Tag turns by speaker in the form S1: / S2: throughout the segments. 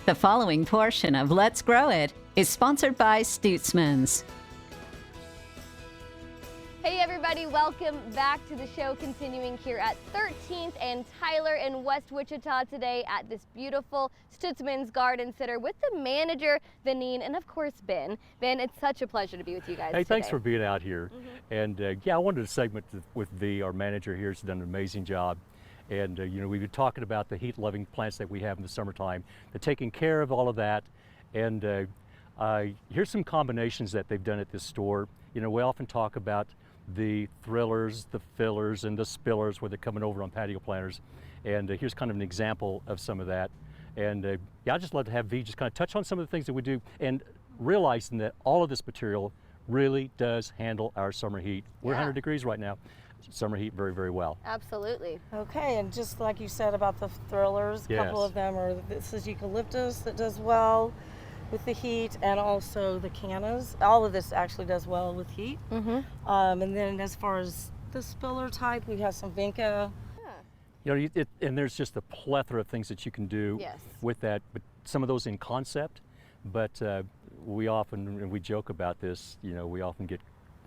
S1: The following portion of Let's Grow It is sponsored by Stutzman's.
S2: Hey everybody, welcome back to the show, continuing here at 13th and Tyler in West Wichita today at this beautiful Stutzman's Garden Center with the manager, Veanine, and of course, Ben. Ben, it's such a pleasure to be with you guys today.
S3: Thanks for being out here. And yeah, I wanted to segment with V, our manager here. Has done an amazing job. And you know, we've been talking about the heat-loving plants that we have in the summertime. They're taking care of all of that. And here's some combinations that they've done at this store. You know, we often talk about the thrillers, the fillers, and the spillers where they're coming over on patio planters. And here's kind of an example of some of that. And yeah, I'd just love to have V just kind of touch on some of the things that we do and realizing that all of this material really does handle our summer heat. We're 100 degrees right now. Summer heat very, very well.
S2: Absolutely.
S4: Okay, and just like you said about the thrillers, a couple of them are, this is eucalyptus that does well with the heat, and also the cannas. All of this actually does well with heat. And then as far as the spiller type, we have some vinca.
S3: You know, and there's just a plethora of things that you can do with that, but some of those in concept, but we often, and we joke about this, you know, we often get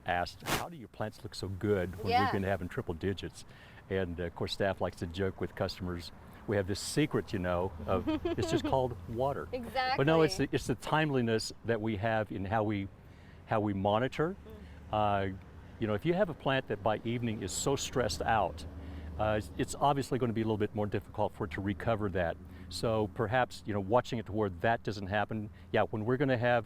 S3: asked, how do your plants look so good when we've been having triple digits? And of course, staff likes to joke with customers. We have this secret, you know, of it's just called water.
S2: Exactly.
S3: But no, it's the timeliness that we have in how we monitor. You know, if you have a plant that by evening is so stressed out, it's obviously going to be a little bit more difficult for it to recover that. So perhaps, you know, watching it to where that doesn't happen. Yeah, when we're going to have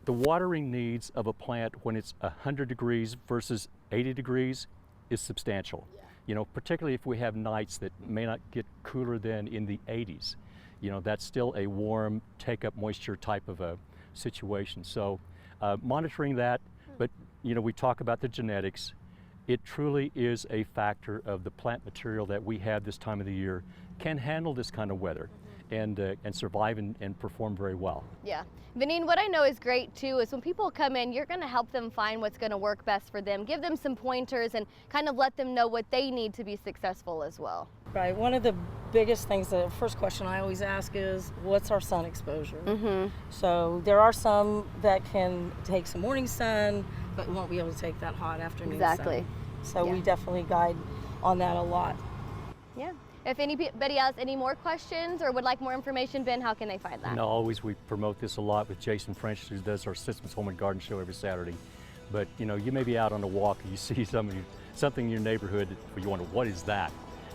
S3: the watering needs of a plant when it's 100 degrees versus 80 degrees is substantial. You know, particularly if we have nights that may not get cooler than in the 80s. You know, that's still a warm, take up moisture type of a situation. So monitoring that, but you know, we talk about the genetics. It truly is a factor of the plant material that we have this time of the year can handle this kind of weather. And survive and perform very well. Yeah.
S2: Veanine, what I know is great too is when people come in, you're going to help them find what's going to work best for them, give them some pointers and kind of let them know what they need to be successful as well.
S4: Right, one of the biggest things, the first question I always ask is, what's our sun exposure? So there are some that can take some morning sun, but won't be able to take that hot afternoon sun. So we definitely guide on that a lot.
S2: Yeah. If anybody has any more questions or would like more information, Ben, how can they find that?
S3: No, always we promote this a lot with Jason French, who does our Stutzman's Home and Garden Show every Saturday. But you know, you may be out on a walk and you see something in your neighborhood where you wonder, what is that?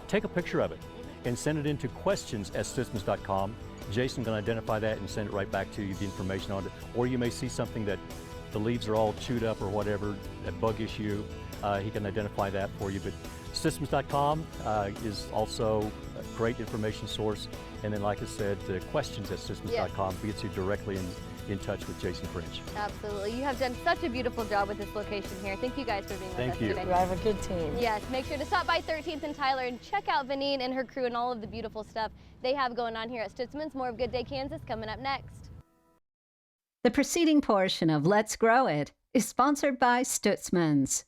S3: Take a picture of it and send it into questions@stutzmans.com. Jason can identify that and send it right back to you, the information on it. Or you may see something that the leaves are all chewed up or whatever, a bug issue. He can identify that for you. But Stutzmans.com is also a great information source. And then, like I said, questions@Stutzmans.com gets you directly in touch with Jason French.
S2: Absolutely. You have done such a beautiful job with this location here. Thank you guys for being with us today.
S4: Thank you. I have a good team.
S2: Yes, make sure to stop by 13th and Tyler and check out Veanine and her crew and all of the beautiful stuff they have going on here at Stutzman's. More of Good Day Kansas coming up next.
S1: The preceding portion of Let's Grow It is sponsored by Stutzman's.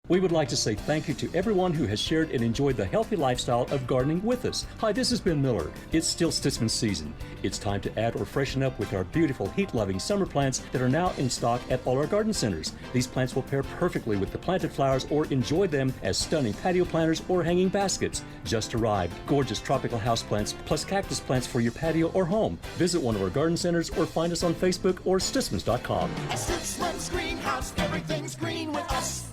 S3: We would like to say thank you to everyone who has shared and enjoyed the healthy lifestyle of gardening with us. Hi, this is Ben Miller. It's still Stutzman's season. It's time to add or freshen up with our beautiful heat-loving summer plants that are now in stock at all our garden centers. These plants will pair perfectly with the planted flowers or enjoy them as stunning patio planters or hanging baskets. Just arrived, gorgeous tropical houseplants plus cactus plants for your patio or home. Visit one of our garden centers or find us on Facebook or Stutzmans.com.
S5: At Stutzman's Greenhouse, everything's green with us.